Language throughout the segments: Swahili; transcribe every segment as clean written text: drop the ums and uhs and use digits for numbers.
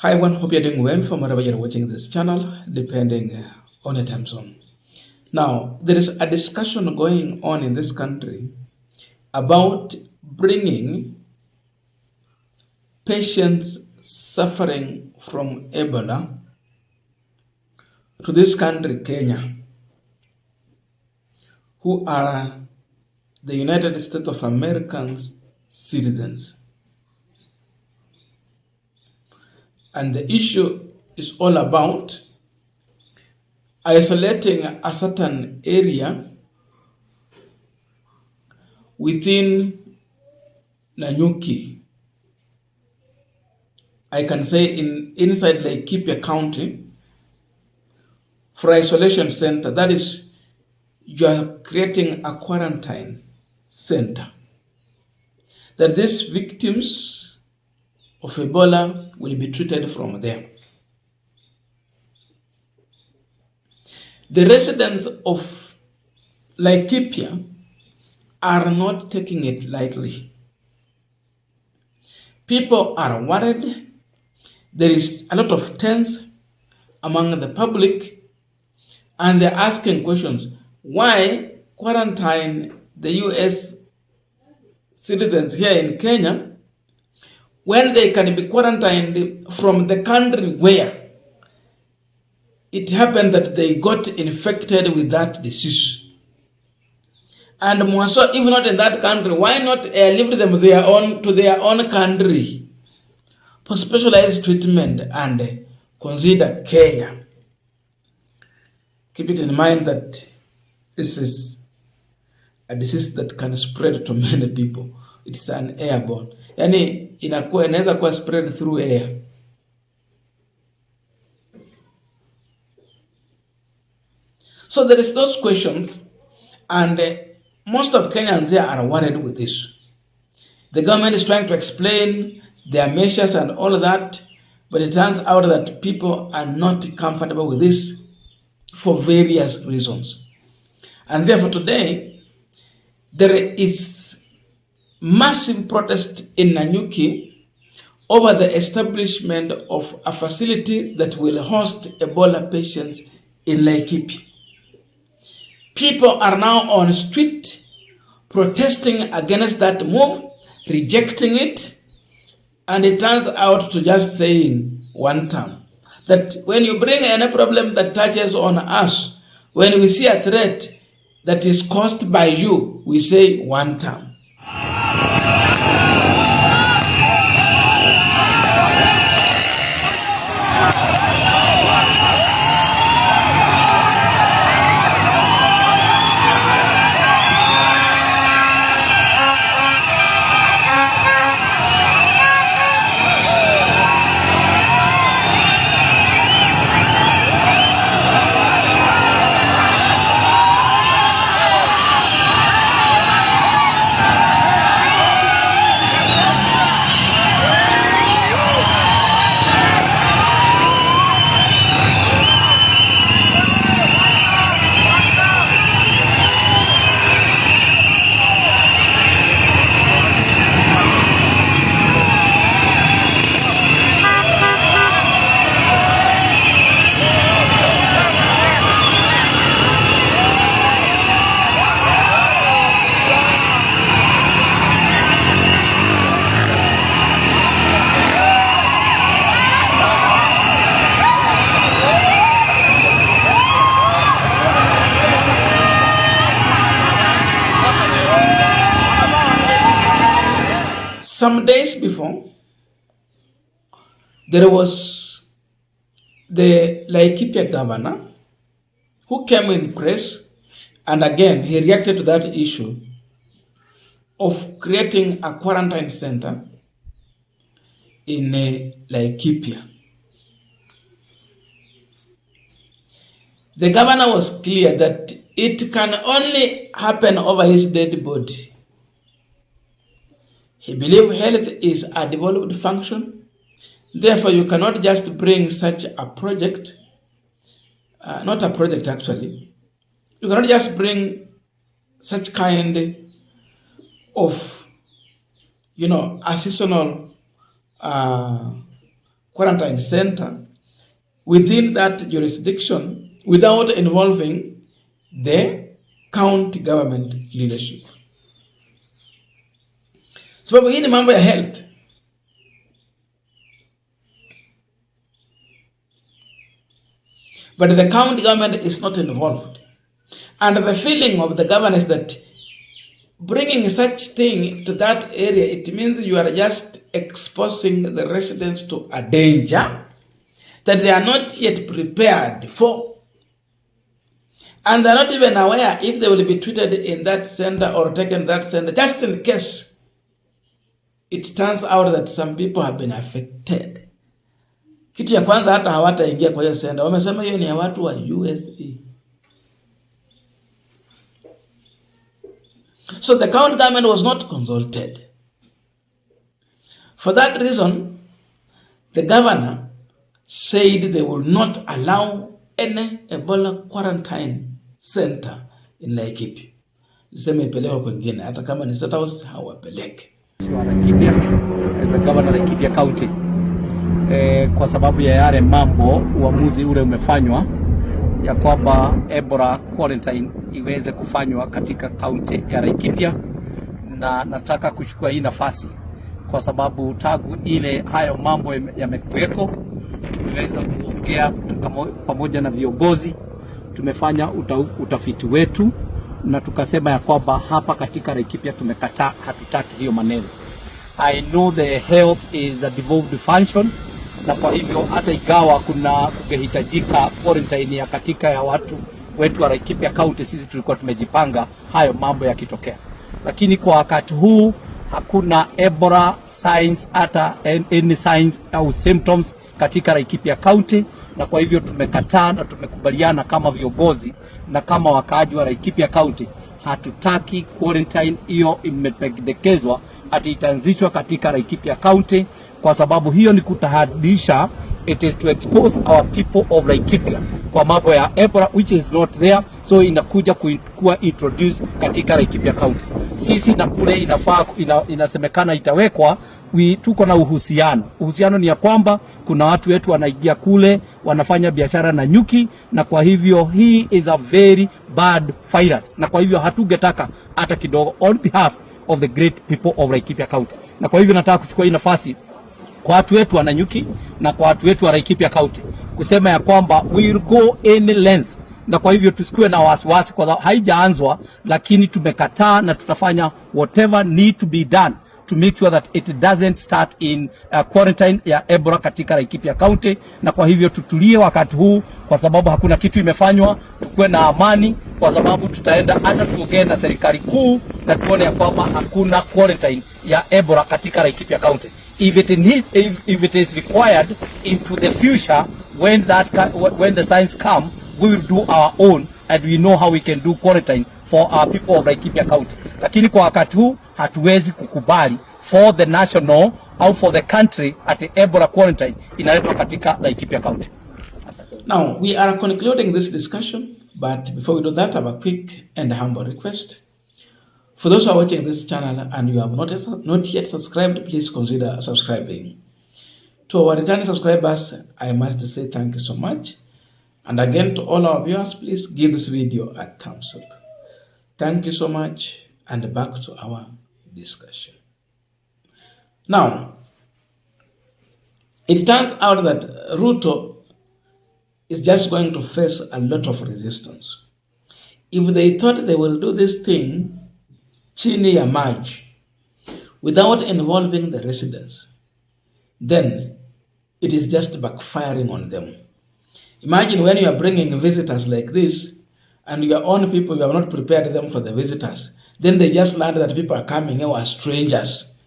Hi everyone, hope you're doing well from wherever you're watching this channel, depending on your time zone. Now, there is a discussion going on in this country about bringing patients suffering from Ebola to this country, Kenya, who are the United States of America's citizens. And the issue is all about isolating a certain area within Nanyuki. I can say inside Laikipia County for isolation center. That is, you are creating a quarantine center. That these victims of Ebola will be treated from there. The residents of Laikipia are not taking it lightly. People are worried. There is a lot of tense among the public, and they're asking questions. Why quarantine the US citizens here in Kenya when they can be quarantined from the country where it happened that they got infected with that disease? And more so, if not in that country, why not airlift them to their own country for specialized treatment and consider Kenya? Keep it in mind that this is a disease that can spread to many people. It's an airborne. Yani inaweza kuwa spread through air. So there is those questions, and most of Kenyans here are worried with this. The government is trying to explain their measures and all of that, but it turns out that people are not comfortable with this for various reasons. And therefore today, there is massive protest in Nanyuki over the establishment of a facility that will host Ebola patients in Laikipia. People are now on street protesting against that move, rejecting it, and it turns out to just saying one term. That when you bring any problem that touches on us, when we see a threat that is caused by you, we say one term. Some days before, there was the Laikipia governor who came in press, and again, he reacted to that issue of creating a quarantine center in Laikipia. The governor was clear that it can only happen over his dead body. He believed health is a developed function. Therefore, you cannot just bring such a project, not a project actually. You cannot just bring such kind of, a seasonal quarantine center within that jurisdiction without involving the county government leadership. Sababu hii ni mambo ya health. But the county government is not involved. And the feeling of the government is that bringing such thing to that area, it means you are just exposing the residents to a danger that they are not yet prepared for. And they are not even aware if they will be treated in that center or taken that center, just in case it turns out that some people have been affected. Kitu ya kwanza hata hawataingia kwa hiyo center. Wamesema hiyo ni ya watu wa USA. So the county government was not consulted. For that reason, the governor said they will not allow any Ebola quarantine center in Laikipia. Niseme ipelekwe kwingine, hata kama ni State House hawapeleke. Laikipia as a governor Laikipia County, kwa sababu ya yale mambo uamuzi ule umefanywa ya kwamba Ebola quarantine iweze kufanywa katika kaunti ya Laikipia, na nataka kuchukua hii nafasi kwa sababu tangu ile hayo mambo yamekuweko, tumeweza kuongea pamoja na viongozi, tumefanya utafiti wetu na tukasema ya kwamba hapa katika Laikipia tumekataa, hatutaki hiyo maneno. I know the health is a devolved function, na kwa hivyo hata igawa kungehitajika quarantine ya katika ya watu wetu wa Laikipia County, sisi tulikuwa tumejipanga hayo mambo yakitokea. Lakini kwa wakati huu hakuna Ebola signs hata any signs au symptoms katika Laikipia County, na kwa hivyo tumekataa na tumekubaliana kama viongozi na kama wakaaji wa Laikipia County, hatutaki quarantine hiyo imependekezwa ati itaanzishwa katika Laikipia County, kwa sababu hiyo ni kutahadisha, it is to expose our people of Laikipia kwa mambo ya Ebola which is not there, so inakuja kuwa introduce katika Laikipia County. Sisi na kule inafaa inasemekana itawekwa, tuko na uhusiano ni ya kwamba kuna watu wetu wanaingia kule wanafanya biashara na nyuki, na kwa hivyo hii is a very bad virus, na kwa hivyo hatugetaka hata kidogo on behalf of the great people of Laikipia County. Na kwa hivyo nataka kuchukua hii nafasi kwa watu wetu wa Nanyuki na kwa watu wetu wa Laikipia County kusema ya kwamba we will go any length, na kwa hivyo tusikue na wasiwasi kwa sababu haijaanzwa, lakini tumekataa na tutafanya whatever need to be done to make sure that it doesn't start in quarantine ya Ebola katika Laikipia County. Na kwa hivyo tutulie wakati huu kwa sababu hakuna kitu imefanywa, tukue na amani kwa sababu tutaenda hata tuongee na serikali kuu na tuone ya kwamba hakuna quarantine ya Ebola katika Laikipia County. If it is required into the future, when the signs come, we will do our own, and we know how we can do quarantine for our people of Laikipia County. Lakini kwa wakati huu hatuwezi kukubali for the national or for the country at the Ebola quarantine inaletwa katika Laikipia County. Now, we are concluding this discussion, but before we do that, I have a quick and humble request. For those who are watching this channel and you have not yet subscribed, please consider subscribing. To our returning subscribers, I must say thank you so much. And again, to all our viewers, please give this video a thumbs up. Thank you so much, and back to our discussion. Now, it turns out that Ruto is just going to face a lot of resistance. If they thought they will do this thing chini ya maji without involving the residents, then it is just backfiring on them. Imagine when you are bringing visitors like this and your own people, you have not prepared them for the visitors. Then they just learn that people are coming here as strangers.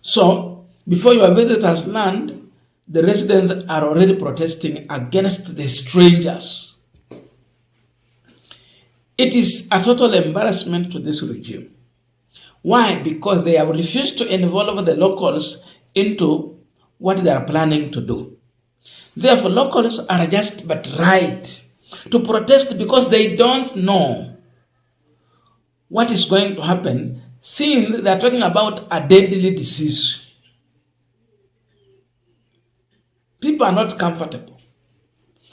So before your visitors land, the residents are already protesting against the strangers. It is a total embarrassment to this regime. Why? Because they have refused to involve the locals into what they are planning to do. Therefore, locals are just but right to protest because they don't know what is going to happen, seeing they are talking about a deadly disease. People are not comfortable.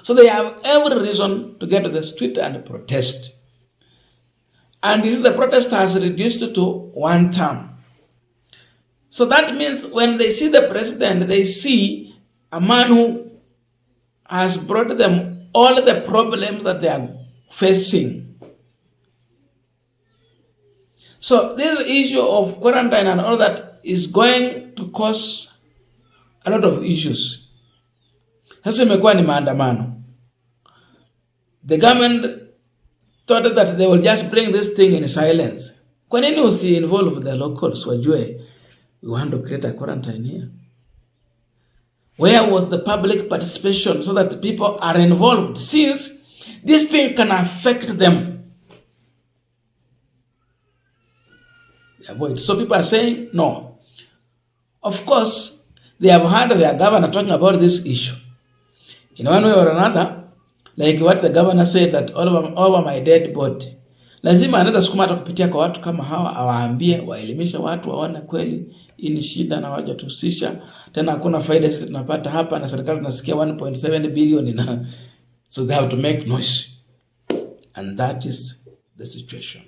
So they have every reason to get to the street and protest. And this is the protest has reduced to 1 term. So that means when they see the president, they see a man who has brought them all the problems that they are facing. So this issue of quarantine and all that is going to cause a lot of issues. Sasa imekuwa ni maandamano. The government thought that they will just bring this thing in silence. Kwa nini usi involve the locals wajue we want to create a quarantine here? Where was the public participation so that people are involved, since this thing can affect them? Avoid. So people are saying no. Of course, they have heard their governor talking about this issue. In one way or another, like what the governor said, that all over my dead body. Lazima anaweza sukuma hata kupitia kwa watu kama hawa, awaambie, waelimisha watu waone kweli hii ni shida na wajatusisha. Tena hakuna faida sisi tunapata hapa na serikali tunasikia 1.7 billion na so they have to make noise. And that is the situation.